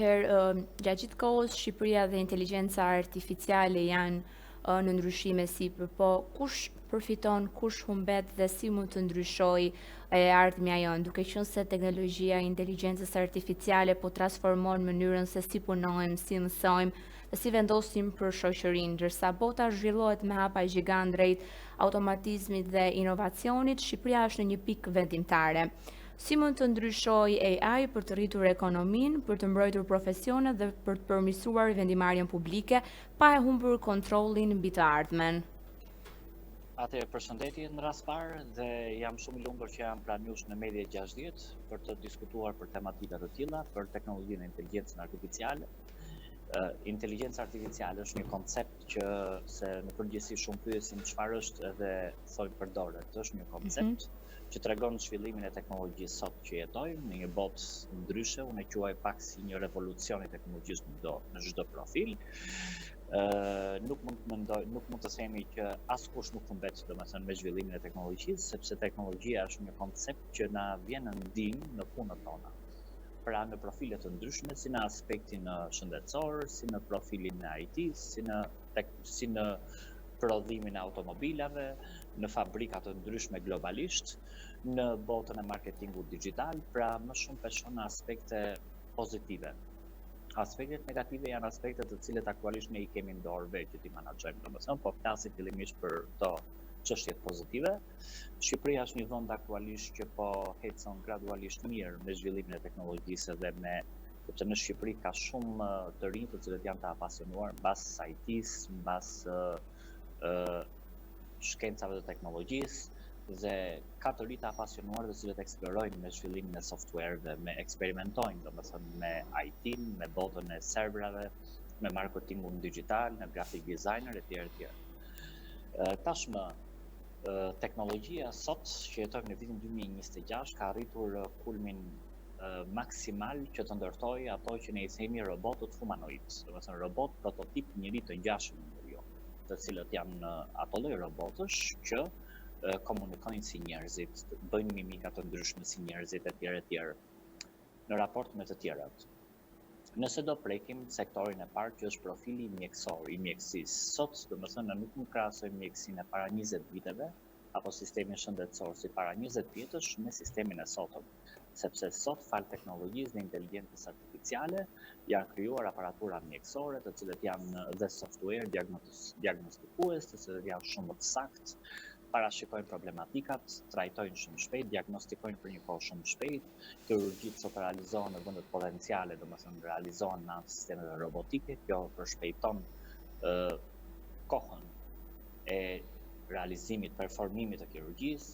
Atëherë, gjatë gjithë kohës, Shqipëria dhe inteligjenca artificiale janë në ndryshime sipër, po kush përfiton, kush humbet dhe si mund të ndryshojë ardhmja jonë, duke qenë se teknologjia e inteligjencës artificiale po transformon mënyrën se si punojmë, si mësojmë dhe si vendosim për shoqërinë, ndërsa bota zhvillohet me hapa gjigant drejt automatizmit dhe inovacionit, Shqipëria është në një pikë vendimtare. Si mund të ndryshojë AI për të rritur ekonominë, për të mbrojtur profesionet dhe për të përmirësuar vendimarrjen publike, pa e humbur kontrollin mbi të ardhmen? Atëherë përshëndetje në rast parë dhe jam shumë i lumtur që jam pranë jush në Media 60 për të diskutuar për tematika të tilla, për teknologjinë e inteligjencës artificiale. Inteligjenca artificiale është një koncept që se në përgjithësi shumë pyesin çfarë është edhe thonë përdoret. Është një koncept që tregon zhvillimin e teknologjisë sot që jetojmë në një botë ndryshe, unë e quaj pak si një revolucion i teknologjisë në çdo profil. Nuk mund të themi që askush nuk humbet domethënë me zhvillimin e teknologjisë, sepse teknologjia është një koncept që na vjen në ndihmë në punët tona. Pra në profile të ndryshme, si në aspektin shëndetësor, si në profilin e IT-s, si në prodhimin e automobilave, në fabrika të ndryshme globalisht, në botën e marketingut digital, pra më shumë peshon në aspekte pozitive. Aspektet negative janë aspektet të cilët aktualisht ne I kemi në dorë vetë që ti menaxhojmë, domethënë, po flasim fillimisht për to çështjet pozitive. Shqipëria është një vend aktualisht që po ecën gradualisht mirë me zhvillimin e teknologjisë dhe sepse në Shqipëri ka shumë të rinj të cilët janë të apasionuar mbas IT-s, mbas shkencave të teknologjisë dhe ka të rinj të apasionuar të cilët eksplorojnë me zhvillimin e softwareve, me eksperimentojnë domethënë me IT-n, me botën e serverave, me marketingun digital, me graphic designer etj. Tashmë teknologjia sot që jetojmë në vitin 2026 ka arritur kulmin maksimal që të ndërtojë ato që ne I themi robotët humanoid, domethënë robot prototip njerëz të ngjashëm të cilët janë ato lloj robotësh që komunikojnë si njerëzit, bëjnë mimika të ndryshme si njerëzit etj. Në raport me të tjerat. Nëse do prekim sektorin e parë që është profili mjekësor I mjekësisë. Sot, domethënë, nuk mund krahasojmë mjekësinë e para 20 viteve apo sistemin shëndetësor si para 20 vjetësh me sistemin e sotëm, sepse sot fal teknologjisë dhe inteligjencës artificiale janë krijuar aparatura mjekësore, të cilët janë dhe software diagnostikues, të cilët janë shumë të saktë, parashikojnë problematikat, trajtojnë shumë shpejt, diagnostikojnë për një kohë shumë shpejt, kirurgjitë sot realizohen në vendet potenciale, domethënë realizohen me anë të sistemeve robotike, kjo përshpejton kohën e realizimit, performimit të kirurgjisë,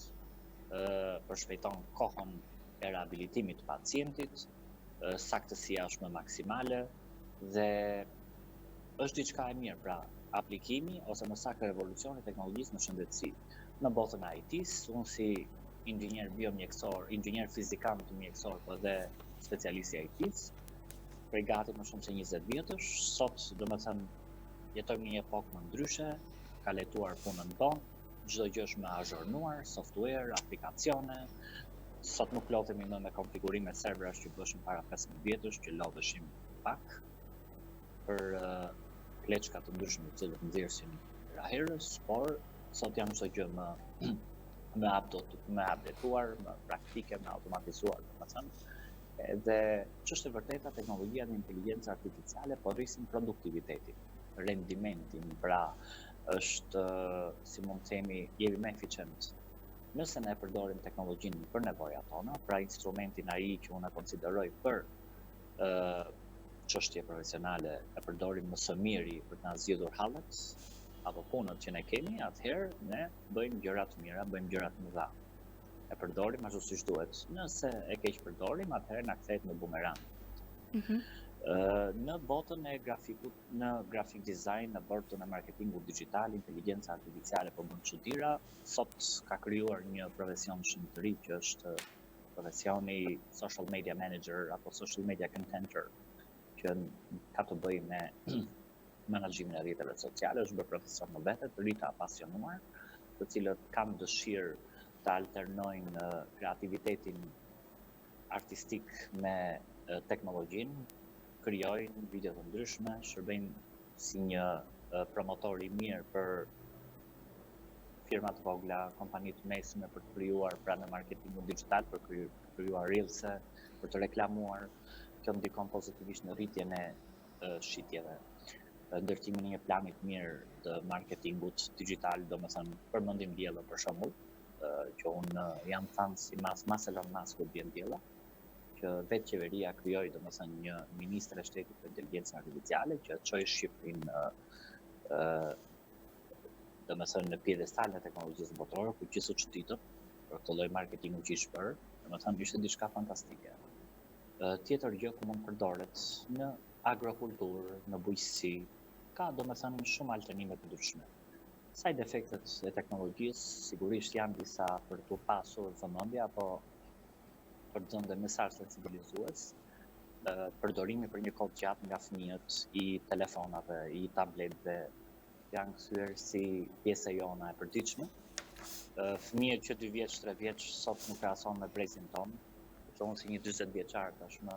përshpejton kohën e rehabilitimit të pacientit, saktësia është më maksimale dhe është diçka e mirë, pra aplikimi ose më saktë revolucioni I teknologjisë në shëndetësi. Në botën e IT-s, unë si inxhinier biomjekësor, inxhinier fizikant mjekësor, po dhe specialist I IT-s, prej gati më shumë se 20 vjetësh, sot domethënë jetojmë në një epokë më ndryshe, ka letuar punën tonë, çdo gjë është më azhurnuar, software, aplikacione. Sot nuk lodhemi më me konfigurime serverash që bëshim para 15 vjetësh, që lodheshim pak për pleçka të ndryshme të cilët nxjerrsin raherës, por sot janë çdo gjë më updateuar, më praktike, më automatizuar, domethënë. Dhe ç'është e vërteta, teknologjia dhe inteligjenca artificiale po rrisin produktivitetin, rendimentin, pra është, si mund të themi, jemi më eficient. Nëse ne përdorim teknologjinë për nevojat tona, pra instrumentin ai që unë e konsideroj për çështje profesionale, e përdorim më së miri për të na zgjidhur hallet apo punët që ne kemi, atëherë ne bëjmë gjëra të mira, bëjmë gjëra të mëdha. E përdorim ashtu siç duhet. Nëse e keq përdorim, atëherë na kthehet në bumerang. Në botën e grafikut, në graphic design, në botën e marketingut digital, inteligjenca artificiale po bën çuditëra. Sot ka krijuar një profesion shumë të ri që është profesioni social media manager apo social media contenter, që ka të bëjë me menaxhimin e rrjeteve sociale, është bërë profesion në vete, të rinj të apasionuar, të cilët kanë dëshirë të alternojnë kreativitetin artistik me teknologjinë, krijojnë video të ndryshme, shërbejnë si një promotor i mirë për firma të vogla, kompani të mesme për të krijuar pranë marketingu digital, për krijuar reelse, për të reklamuar. Kjo ndikon pozitivisht në rritjen e shitjeve. Ndërtimin e një plani të mirë të marketingut digital, domethënë përmendim diella për shembull, që unë jam fan si mas Elon Musk bën diella, që vetë qeveria krijoi domethënë një ministre shtetit për inteligjencën artificiale që çoi Shqipërinë domethënë në pjedestal në teknologjisë botërore, ku gjithë u çuditën për këtë lloj marketingu që i shpër, domethënë ishte diçka fantastike. Tjetër gjë ku mund përdoret në agrokulturë, në bujqësi, ka domethënë shumë alternime të ndryshme. Side effectet e teknologjisë sigurisht janë disa për të pasur vëmendje apo për të dhënë mesazh sensibilizues. Përdorimi për një kohë gjatë nga fëmijët i telefonave, i tabletëve janë kthyer si pjesë jona e përditshme. Fëmijët që 2 vjeç, 3 vjeç sot nuk krahason me brezin ton. Që unë si një 40 vjeçar tashmë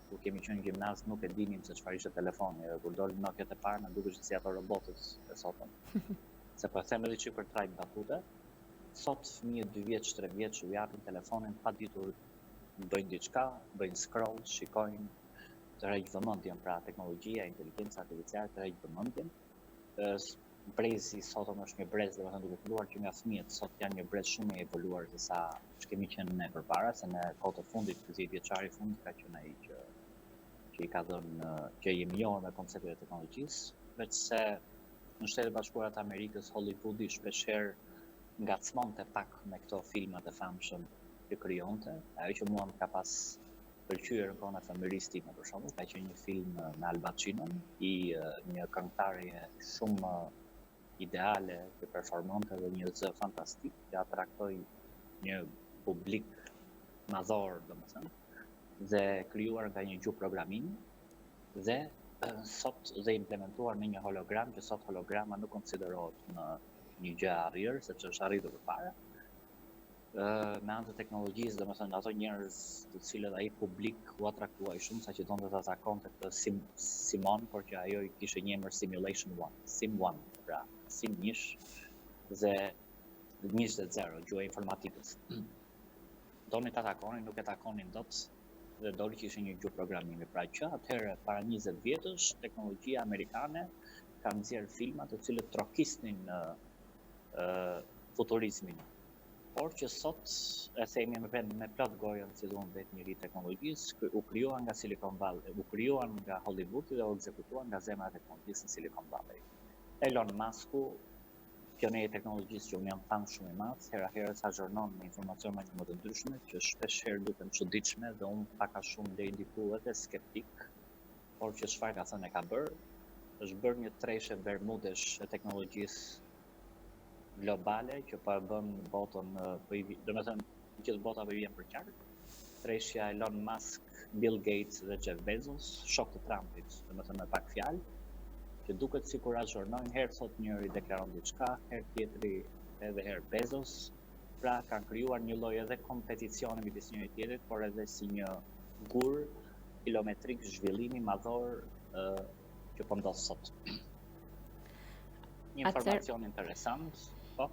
kur kemi qenë në gjimnaz nuk e dinim se çfarë ishte telefoni, dhe kur dolën Nokia-t e parë na dukesh si ato robotët e sotëm. Se po them edhe çik për trajt batute, sot fëmijët 2 vjeç, 3 vjeç u japin telefonin pa ditur bëjnë diçka, bëjnë scroll, shikojnë, të rreq vëmendjen, pra teknologjia, inteligjenca artificiale të rreq vëmendjen. Brezi sotëm është një brez, domethënë duke filluar që nga fëmijët sot janë një brez shumë i evoluar se sa kemi qenë ne përpara, se në kohët e fundit, 10 vjeçari i fundit ka qenë ai që i ka dhënë që i njohur me konceptet e teknologjisë, veçse në Shtetet e Bashkuara të Amerikës Hollywoodi shpeshherë ngacmonte pak me këto filmat e famshëm që krijonte. Ajo që mua më ka pas pëlqyer në kohën e fëmijërisë time për shembull, ka qenë një film me Al Pacino, i një këngëtarje shumë ideale që performonte dhe një zë fantastik që atraktoi një publik madhor, domethënë, dhe krijuar nga një gjuhë programimi dhe sot dhe implementuar në një hologram, që sot holograma nuk konsiderohet në një gjë e arrirë, sepse është arritur përpara. Me anë të teknologjisë, domethënë ato njerëz të cilët ai publik u atraktuai shumë, saqë donte ta takonte këtë Simon, por që ajo i kishte një emër Simulation 1, Sim 1, pra Sim 1 dhe 1.0, gjuha e informatikës. Doni ta takonin, nuk e takonin dot, dhe doli që ishte një gjuhë programimi. Pra që atëherë para 20 vjetësh teknologjia amerikane ka nxjerr filma të cilët trokisnin futurizmin. Por që sot e themi me plot gojën si duan vetë njëri teknologjisë, u krijuan nga Silicon Valley, u krijuan nga Hollywoodi dhe u ekzekutuan nga zemra e teknologjisë në Silicon Valley. Elon Musku, pioneri i teknologjisë që unë jam fan shumë i madh, hera herë sa zhurnon me informacione më të ndryshme që shpesh herë duken çuditshme dhe unë pak a shumë deri diku edhe skeptik, por që çfarë ka thënë e ka bërë, është bërë një treshe bermudesh e teknologjisë globale që po e bën botën, domethënë gjithë bota po i vjen për qark. Treshja Elon Musk, Bill Gates dhe Jeff Bezos, shok të Trumpit, domethënë me pak fjalë, që duket sikur azhurnojnë, herë thot njëri deklaron diçka, herë tjetri edhe herë Bezos, pra kanë krijuar një lloj edhe kompeticioni midis njëri tjetrit, por edhe si një gur kilometrik zhvillimi madhor që po ndodh sot. Një informacion interesant. Po.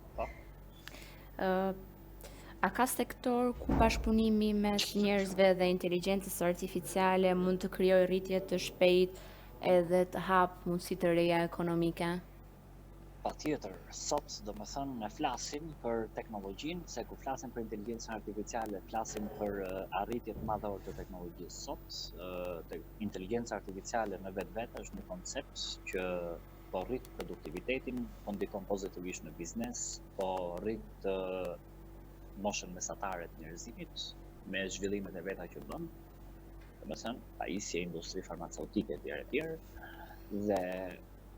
A ka sektor ku bashkëpunimi mes njerëzve dhe inteligjencës artificiale mund të krijojë rritje të shpejtë edhe të hap mundësi të reja ekonomike? Patjetër, sot domethënë ne flasim për teknologjinë, se ku flasim për inteligjencën artificiale, flasim për arritje të madhore të teknologjisë. Sot, inteligjenca artificiale në vetvete është një koncept që po rrit produktivitetin, po ndikon pozitivisht në biznes, po rrit moshën mesatare të njerëzimit me zhvillimet e veta që bën. Domethënë, pajisje, industri farmaceutike etj. Dhe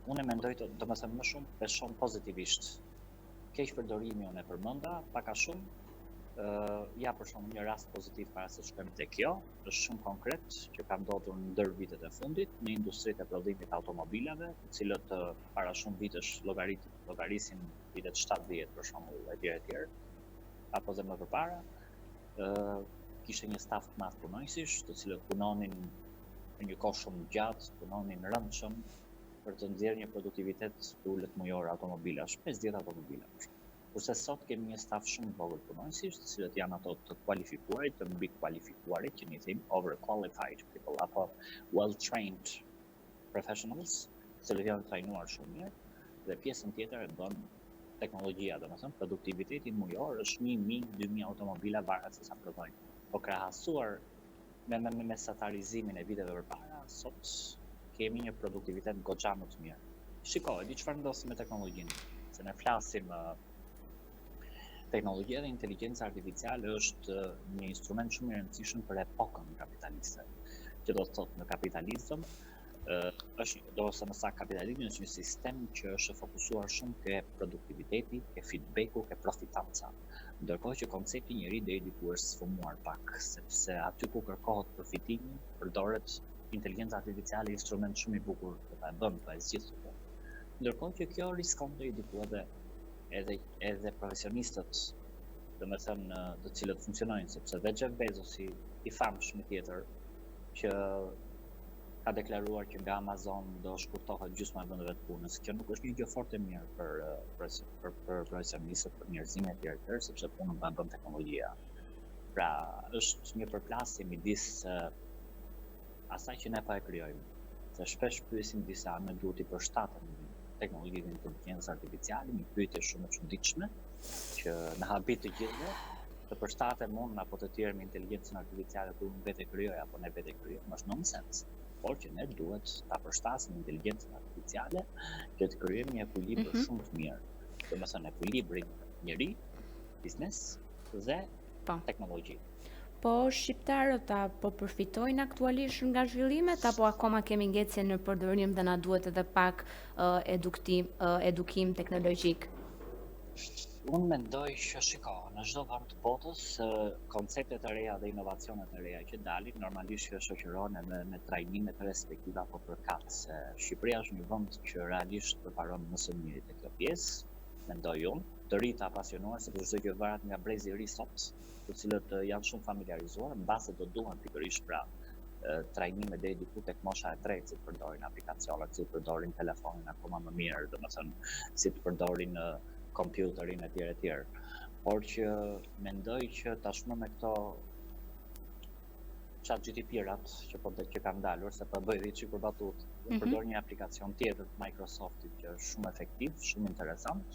unë mendoj domethënë më shumë peshon pozitivisht. Keq përdorimi unë e përmenda, pak a shumë. Ja për shembull një rast pozitiv para se shkojmë te kjo, është shumë konkret që ka ndodhur ndër vitet e fundit në industritë e prodhimit të automobilave, të cilët para shumë vitesh llogarisin vitet 70 për shembull etj. Apo dhe më përpara, kishte një staf të madh punojësish, të cilët punonin në një kohë shumë gjatë, punonin rëndshëm për të nxjerrë një produktivitet të ulët mujor automobilash, 50 automobila. Kurse sot kemi një staf shumë të vogël punonësish, të cilët janë ato të kualifikuarit, të mbi kualifikuarit, që ne themi overqualified people apo well-trained professionals, të cilët janë trajnuar shumë mirë, dhe pjesën tjetër e bën teknologjia, domethënë produktiviteti mujor është 1000-2000 automobila varet se sa prodhojnë. Po krahasuar me mesatarizimin e viteve përpara, sot kemi një produktivitet goxha më të mirë. Shiko, di çfarë ndodh me teknologjinë, se ne flasim teknologjia dhe inteligjenca artificiale është një instrument shumë i rëndësishëm për epokën kapitaliste. Që do të thotë në kapitalizëm ose në saktë kapitalizmi është një sistem që është fokusuar shumë ke produktiviteti, ke feedbacku, ke profitanca. Ndërkohë që koncepti i njeriu deri diku është sfumuar pak, sepse aty ku kërkohet profitimi, përdoret inteligjenca artificiale, instrument shumë i bukur për ta bën pa zgjidhur. Ndërkohë që kjo riskon deri diku edhe profesionistët, domethënë të cilët funksionojnë, sepse dhe Jeff Bezosi, i famshëm tjetër, që ka deklaruar që nga Amazon do shkurtohet gjysma e vendeve të punës. Kjo nuk është një gjë fort e mirë për profesionistët, për njerëzimin e tjerë, sepse punën ta bën teknologjia. Pra, është një përplasje midis asaj që ne pa e krijojmë. Se shpesh pyesim disa, ne duhet i përshtatem teknologjive dhe inteligjencës artificiale, një pyetje shumë e çuditshme, që në habit të gjithëve, të përshtatem unë apo të tjerë me inteligjencën artificiale kur unë vetë e krijoj apo ne vetë e krijojmë, është nonsens. Por që ne duhet ta përshtasim inteligjencën artificiale që të krijojmë një ekuilibër shumë të mirë. Domethënë ekuilibrin njeri, biznes dhe teknologji. Po shqiptarët apo përfitojnë aktualisht nga zhvillimet apo akoma kemi ngecje në përdorim dhe na duhet edhe pak edukim teknologjik? Unë mendoj që shiko, në çdo vend të botës, konceptet e reja dhe inovacionet e reja që dalin normalisht që shoqërohen me trajnime të respektive apo përkat. Se Shqipëria është një vend që realisht përparon më së miri te kjo pjesë, mendoj unë, të rinj të apasionuar, sepse çdo gjë varet nga brezi i ri sot, të cilët janë shumë familiarizuar, mbase do duan pikërisht pra trajnime deri diku tek mosha e tretë, si të përdorin aplikacionet, si të përdorin telefonin akoma më mirë, domethënë si të përdorin kompjuterin e tjerë. Por që mendoj që tashmë me këto ChatGPT-rat që kanë dalur, se po bëj diçka për batut, përdor një aplikacion tjetër të Microsoftit që është shumë efektiv, shumë interesant.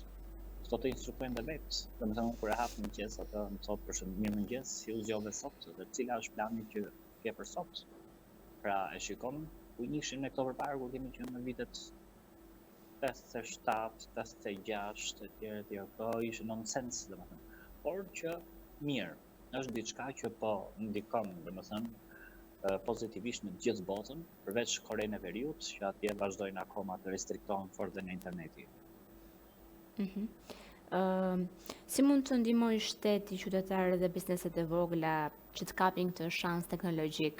Do të instruojnë dhe vetë. Domethënë kur e hap në mëngjes atë më thotë për shembull mirëmëngjes, si u zgjodhe sot dhe cila është plani që ke për sot. Pra e shikon ku nishin me këto përpara kur kemi qenë në vitet 87, 86 etj. Po ishte nonsens domethënë. Por që mirë, është diçka që po ndikon domethënë pozitivisht në gjithë botën, përveç Korenë e Veriut, që atje vazhdojnë akoma të restriktohen fort dhe në interneti. Si mund të ndihmojë shteti qytetarët dhe bizneset e vogla që të kapin këtë shans teknologjik?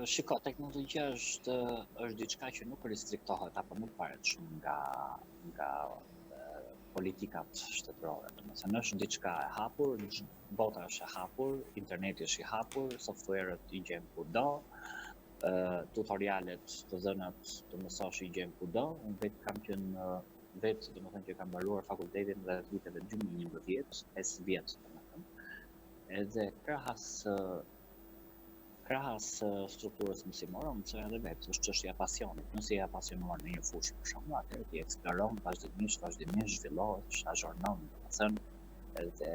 Shiko, teknologjia është diçka që nuk restriktohet apo nuk paret shumë nga politikat shtetërore. Domethënë është diçka e hapur, bota është e hapur, interneti është i hapur, softwarët i gjen kudo, tutorialet të dhënat të mësosh i gjen kudo. Unë vetë kam qenë domethënë që kam mbaruar fakultetin rreth viteve 2011, 5 vjet domethënë. Edhe krahas strukturës mësimore, mësoj edhe vetë, është çështja e pasionit. Nëse je apasionuar në një fushë për shembull, atëherë ti eksploron vazhdimisht zhvillohesh, azhurnon, domethënë, edhe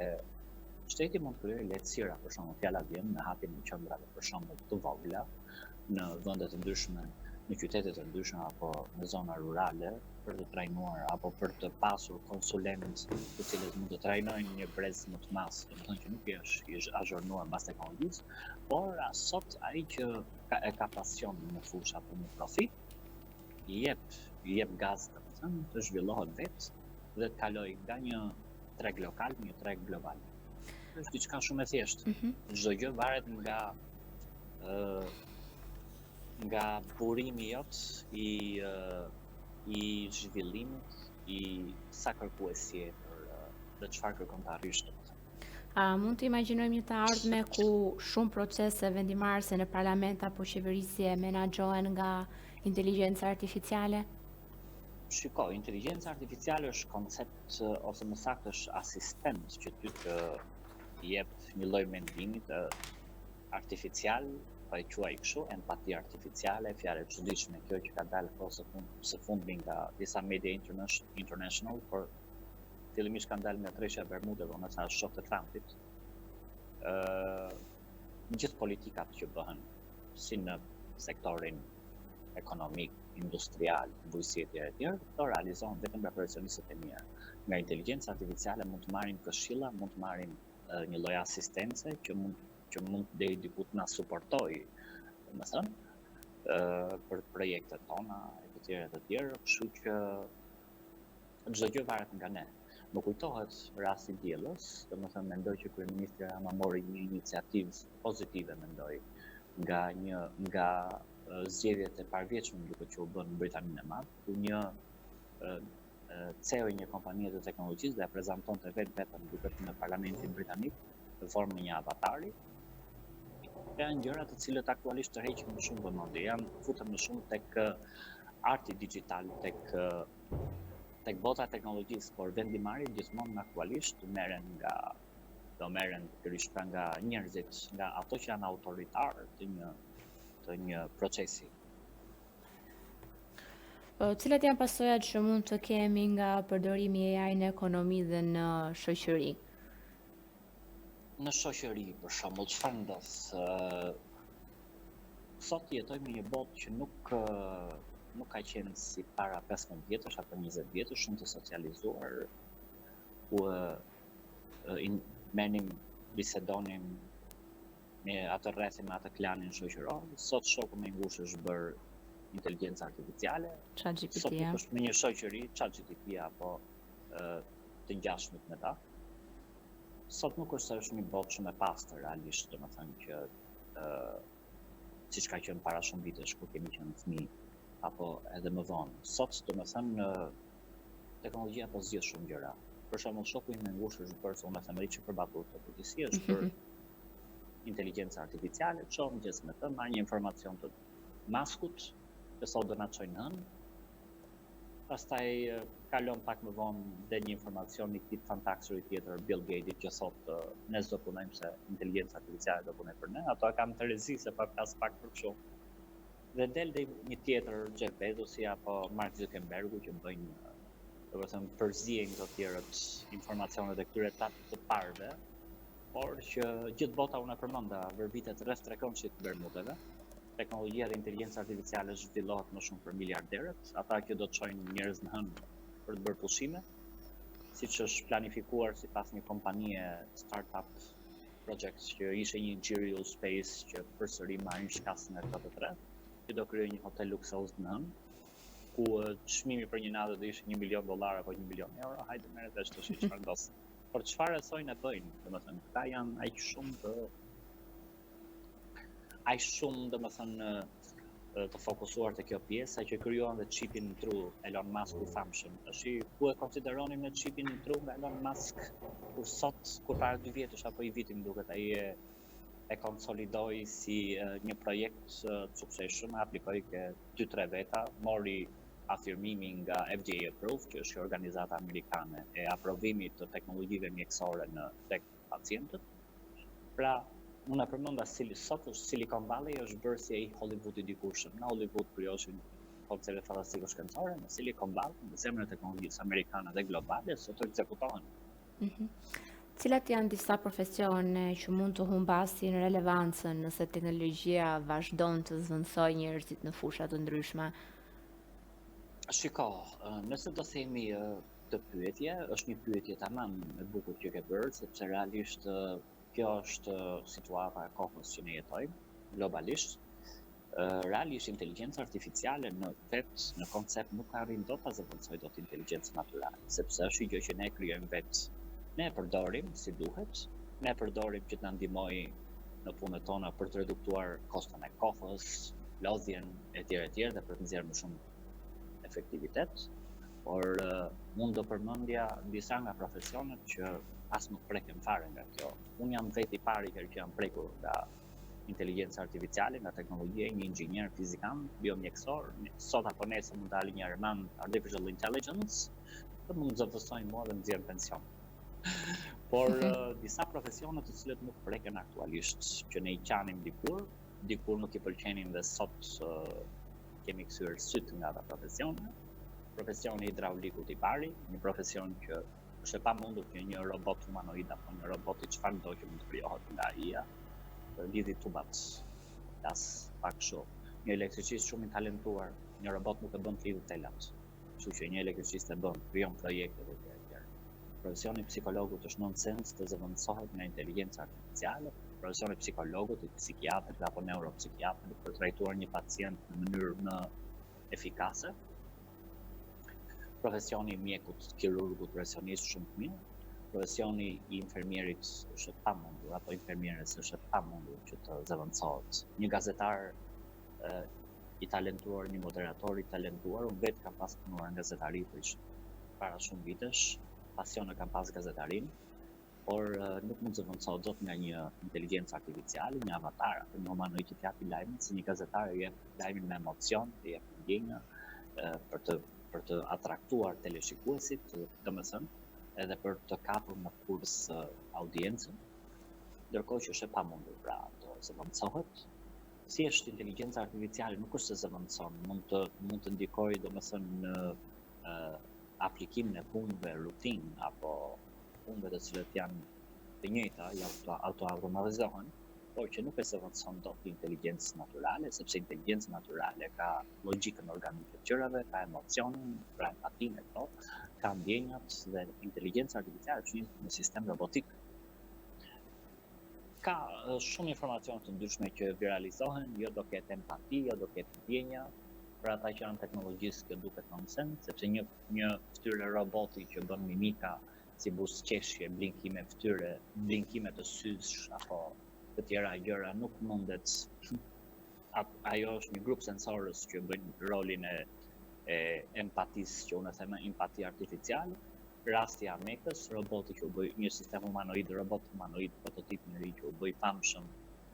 shteti mund të krijojë lehtësira, për shembull, fjala vjen me hapjen e qendrave për shembull të vogla në vende të ndryshme, në qytete të ndryshme apo në zona rurale, për të trajnuar apo për të pasur konsulentë të cilët mund të trajnojnë një brez më të madh, domethënë që nuk është azhurnuar mbas teknologjisë, por sot ai që ka pasion në fushë apo në profit, i jep gaz, domethënë të zhvillohet vetë dhe të kalojë nga një treg lokal në një treg global. Është diçka shumë e thjeshtë. Çdo gjë varet nga burimi jot i zhvillimit, i sa kërkuesi për dhe çfarë kërkon të arrish. A mund të imagjinojmë një të ardhme ku shumë procese vendimarrëse në parlament apo qeverisje menaxhohen nga inteligjenca artificiale? Shiko, inteligjenca artificiale është koncept ose më saktë është asistent që ty të jep një lloj mendimi të artificial, pa e quaj kështu, empati artificiale, fjalë e çuditshme kjo që ka dalë kohë së fundmi nga disa media international, por fillimisht kanë dalë nga Treshja e Bermudeve, ose as shok të Trumpit. Gjithë politikat që bëhen si në sektorin ekonomik, industrial, bujësie e tjerë, to realizohen vetëm nga profesionistët e mirë. Nga inteligjenca artificiale mund të marrin këshilla, mund të marrin një lloj asistence që mund deri diku të na suportojë, domethënë, për projektet tona e të tjera, kështu që çdo gjë varet nga ne. Më kujtohet rasti i diellës, domethënë mendoj që kryeministri Rama mori një iniciativë pozitive, mendoj, nga zgjedhjet e parvjetshme duke që u bën në Britaninë e Madhe, ku një CEO i një kompanie të teknologjisë dhe prezantonte vetëm duket në Parlamentin Britanik në formën e një avatari. Janë gjëra të cilët aktualisht tërheqin më shumë vëmendje, futen më shumë tek arti digital, tek bota e teknologjisë, por vendimarrjet gjithmonë aktualisht do merren pikërisht nga njerëzit, nga ato që janë autoritarë të një procesi. Cilat janë pasojat që mund të kemi nga përdorimi i AI në ekonomi dhe në shoqëri? Në shoqëri, për shembull, çfarë ndodh? Sot jetojmë në një botë që nuk ka qenë si para 15 vjetësh apo 20 vjetësh, shumë të socializuar, ku merrnim, bisedonim me atë rrethin, me atë klanin shoqëror. Sot shoku më i ngushtë është bërë inteligjenca artificiale. ChatGPT. Sot nuk është me një shoqëri, ChatGPT apo të ngjashmit me ta. Sot nuk është një botë shumë e pastër realisht, domethënë që siç ka qenë para shumë vitesh kur kemi qenë fëmijë apo edhe më vonë. Sot domethënë teknologjia po zgjedh shumë gjëra. Për shembull, shoku im i ngushtë është bërë, unë them që përbatur të përgjithësi është për inteligjenca artificiale, çon gjës me të, marr një informacion të maskut, që sot do na çojnë hënë. Pastaj kalon pak më vonë dhe një informacion i këtij fantaksuri tjetër, Bill Gates, që thotë ne s'do punojmë se inteligjenca artificiale do punojë për ne. Ato e kanë të rrezi se pa flas pak për kështu. Dhe del dhe një tjetër, Jeff Bezos apo Mark Zuckerbergu, që bëjnë, domethënë, përzihen këto tjerët informacionet e këtyre të parëve, por që gjithë bota unë e përmenda vër vitet rreth Trekonçit të Bermudeve. Teknologjia dhe inteligjenca artificiale zhvillohet më shumë për miliarderët, ata që do të çojnë njerëz në hënë për të bërë pushime, siç është planifikuar sipas një kompanie startup project që ishte një Imperial Space që përsëri marrin shkasën e 83, që do krijojë një hotel luksoz në hënë, ku çmimi për një natë do ishte $1 milion apo €1 milion. Hajde merret vesh tash çfarë ndos. Por çfarë thojnë e bëjnë, domethënë, këta janë aq shumë domethënë të fokusuar te kjo pjesë, që krijuan dhe chipin në tru Elon Musk i famshëm. Tash ku e konsideronim në chipin në tru nga Elon Musk, kur sot, kur para 2 vjetësh apo i viti më duket, ai e konsolidoi si një projekt të suksesshëm, aplikoi ke 2-3 veta, mori afirmimi nga FDA Approved, që është organizata amerikane e aprovimit të teknologjive mjekësore tek pacientët. Pra, unë e përmenda sot është Silicon Valley është bërë si ai Hollywood i dikurshëm. Në Hollywood krijohen koncepte fantastike shkencore, në Silicon Valley, në zemrën e teknologjisë amerikane dhe globale, sot ekzekutohen. Cilat janë disa profesione që mund të humbasin relevancën nëse teknologjia vazhdon të zvendësojë njerëzit në fusha të ndryshme? Shiko, nëse do themi të pyetje, është një pyetje tamam e bukur që ke bërë, sepse realisht kjo është situata e kohës që ne jetojmë globalisht. Realisht inteligjenca artificiale në koncept nuk arrin dot ta zëvendësojë dot inteligjencën natyrale, sepse është një gjë që ne krijojmë vetë. Ne e përdorim si duhet, ne e përdorim që të na ndihmojë në punët tona për të reduktuar koston e kohës, lodhjen etj dhe për të nxjerrë më shumë efektivitet. por mund do përmendja disa nga profesionet që as nuk preken fare nga kjo. Unë jam vetë i pari që jam prekur nga inteligjenca artificiale, nga teknologjia, një inxhinier fizikan, biomjekësor, sot apo nesër mund dalë një Armand Artificial Intelligence, të mund zotësojnë mua dhe më nxjerrë pension. Por disa profesione të cilët nuk preken aktualisht, që ne i qanim dikur nuk i pëlqenin dhe sot kemi kthyer syt nga ata profesione. Profesioni hidraulikut i pari, një profesion që është e pamundur që një robot humanoid apo një robot i çfarëdo që mund të krijohet nga IA, lidhi tubat, las pak kështu. Një elektricist shumë i talentuar, një robot nuk e bën të lidhë telat. Kështu që një elektricist e bën, krijon projekte dhe tjerë. Profesioni i psikologut është nonsens të zëvendësohet nga inteligjenca artificiale. Profesioni i psikologut, i psikiatrit apo neuropsikiatrit për të trajtuar një pacient në mënyrë më efikase. Profesioni i mjekut, kirurgut, profesionist shumë të mirë. Profesioni i infermierit është pamundur, apo infermieres është pamundur që të zëvendësohet. Një gazetar i talentuar, një moderator i talentuar, unë vetë kam pas punuar në gazetari para shumë vitesh, pasion e kam pas gazetarin, por nuk mund të zëvendësohet dot nga një inteligjencë artificiale, një avatar, apo një humanoid që t'japi lajmin, se një gazetar i jep lajmin me emocion, i jep ndjenja për të atraktuar teleshikuesit, domethënë, edhe për të kapur në kurs audiencën, ndërkohë që është e pamundur pra të zëvendësohet. Thjesht inteligjenca artificiale nuk është se zëvendëson, mund të ndikojë domethënë në aplikimin e punëve rutinë apo punëve të cilët janë të njëjta, automatizohen, por që nuk e zëvendëson dot inteligjencën natyrale, sepse inteligjenca natyrale ka logjikën organike të gjërave, ka emocionin, pra empatinë e këto, ka ndjenjat dhe inteligjenca artificiale është një sistem robotik. Ka shumë informacione të ndryshme që viralizohen, jo do ketë empati, jo do ketë ndjenja, për ata që janë teknologjistë kjo duket nonsens, sepse një fytyrë roboti që bën mimika si buzëqeshje, blinkime fytyre, blinkime të sysh apo të tjera gjëra nuk mundet. Ajo është një grup sensorës që bën rolin e empatisë, që unë e them empati artificiale. Rasti i Amekës, roboti që u bë një sistem humanoid, robot humanoid prototip njëri që u bë i famshëm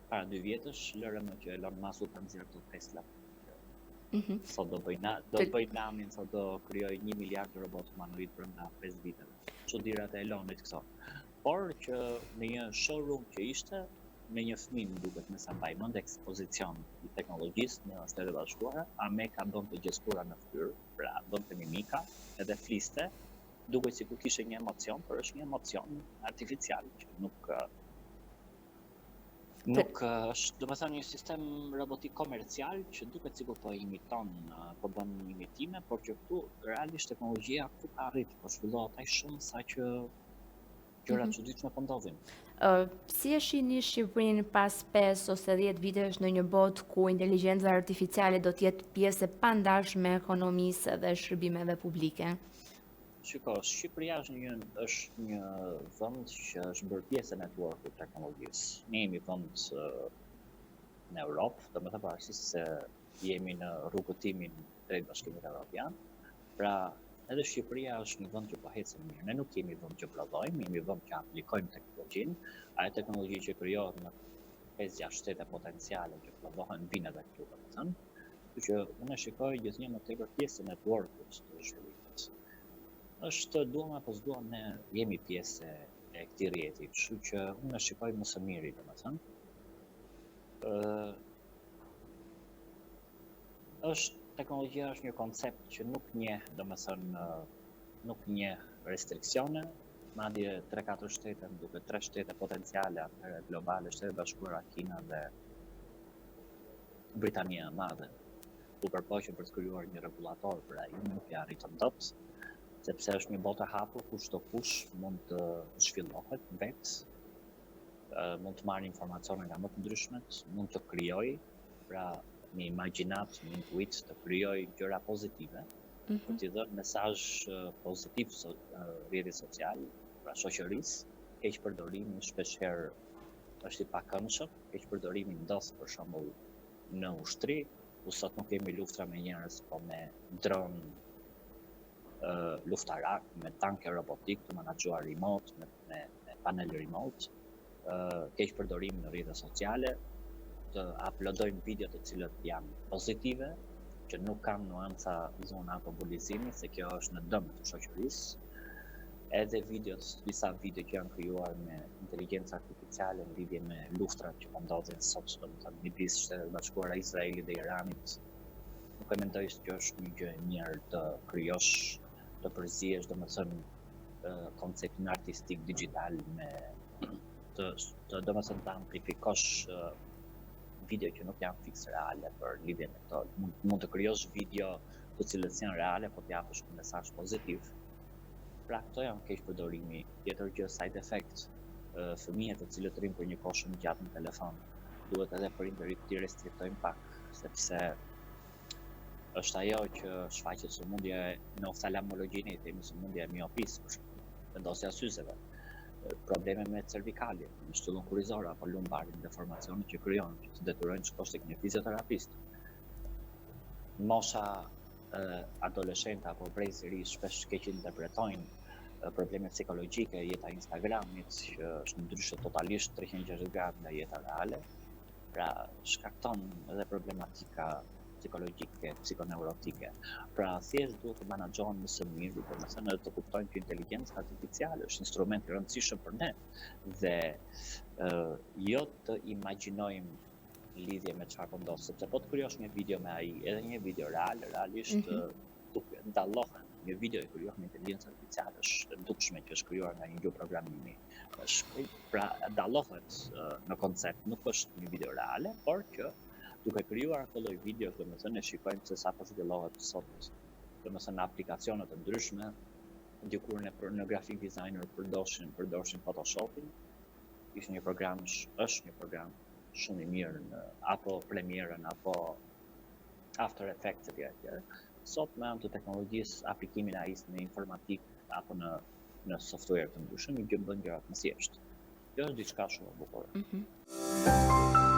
para 2 vjetësh, lërëm që Elon Musk u nxjerr këto Tesla. Sot do bëj namin, sot do krijoj 1 miliard robot humanoid brenda 5 viteve. Çudirat e Elonit këto. Por që në një showroom që ishte, me një fëmijë duket me sa mbaj mend ekspozicion i teknologjisë në Shtetet e Bashkuara, Ameka donte gjeskura në fytyrë, pra donte mimika, edhe fliste, duket sikur kishte një emocion, por është një emocion artificial që nuk është, domethënë një sistem robotik komercial që duket sikur po imiton, po bën imitime, por që këtu realisht teknologjia këtu ka arritur, po zhvillohet aq shumë sa që gjëra të çuditshme po ndodhin. Si e shihni Shqipërinë pas 5 ose 10 vitesh në një botë ku inteligjenca artificiale do të jetë pjesë e pandashme e ekonomisë dhe shërbimeve publike? Shiko, Shqipëria është një vend që është bërë pjesë e networkut teknologjisë. Ne jemi vend në Europë, domethënë pavarësisht se jemi në rrugëtimin drejt Bashkimit Evropian. Pra, edhe Shqipëria është një vend që po ecën mirë. Ne nuk jemi vend që prodhojmë, jemi vend që aplikojmë teknologjinë. Ajo teknologji që krijohet në 5-6 shtete potenciale që prodhohen vinë edhe këtu, domethënë. Kështu që unë e shikoj gjithnjë më tepër pjesë e networkut të zhvillimit. Është duam apo s'duam, ne jemi pjesë e këtij rrjeti, kështu që unë e shikoj më së miri, domethënë. Teknologjia është një koncept që nuk njeh, domethënë nuk njeh restriksione, madje 3-4 shtete, duke 3 shtete potenciale atëherë globale, Shtetet e Bashkuara, Kina dhe Britania e Madhe, u përpoqën për të krijuar një rregullator për ai, nuk e arritën dot, sepse është një botë e hapur, kush mund të zhvillohet vetë, mund të marrë informacione nga më të ndryshmet, mund të krijojë, pra një imagjinat, një intuit të krijojë gjëra pozitive, për t'i dhënë mesazh pozitiv rrjetit social, pra shoqërisë. Keqpërdorimi shpeshherë është i pakëndshëm, keqpërdorimi ndodh për shembull në ushtri, ku sot nuk kemi luftra me njerëz, po me dron luftarak, me tanke robotik të menaxhuar remote, me panel remote, keq përdorim në rrjetet sociale, të uploadojnë video të cilët janë pozitive, që nuk kanë nuanca zona apo bulizimi, se kjo është në dëm të shoqërisë. Edhe disa video që janë krijuar me inteligjencë artificiale në lidhje me luftrat që po ndodhin sot, domethënë midis Shtetit Bashkuar, Izraelit dhe Iranit. Nuk e mendoj se kjo është një gjë e mirë të krijosh, të përzihesh domethënë konceptin artistik digital me domethënë të amplifikosh video që nuk janë fiks reale për lidhje me këto. Mund të krijosh video të cilët janë reale, po të japësh një mesazh pozitiv. Pra këto janë keq përdorimi. Tjetër gjë, side effect, fëmijët të cilët rrinë për një kohë shumë gjatë në telefon, duhet edhe prindërit t'i restriktojnë pak, sepse është ajo që shfaqet sëmundja në oftalmologjinë, themi sëmundja e miopisë, vendosja e syzeve, probleme me cervikalin, me shtyllën kurrizore apo lumbarin, deformacione që krijon, që të detyrojnë të shkosh tek një fizioterapist. Mosha adoleshente apo vëllezëri i ri shpesh keq interpretojnë probleme psikologjike, jeta e Instagramit, që është ndryshe totalisht 360 gradë nga jeta reale, pra shkakton edhe problematika psikologjike, psikoneurotike. Pra thjesht duhet të menaxhohen më së miri, domethënë të kuptojnë që inteligjenca artificiale është instrument i rëndësishëm për ne dhe jo të imagjinojmë lidhje me çfarë po ndodh, sepse po të krijosh një video me AI, edhe një video realisht dallohen. Një video e krijuar me inteligjencë artificiale është e dukshme që është krijuar nga një gjuhë programimi. Pra dallohet në koncept, nuk është një video reale, por që duke krijuar atë lloj video, domethënë ne shikojmë se sa po zhvillohet sot, domethënë aplikacione të ndryshme, dikur në graphic designer përdorshin Photoshopin, është një program shumë i mirë apo Premiere apo After Effects etj. Sot me anë të teknologjisë, aplikimin e AI-s në informatik apo në software të ndryshëm, i bën gjërat më thjeshtë. Kjo është diçka shumë e bukur.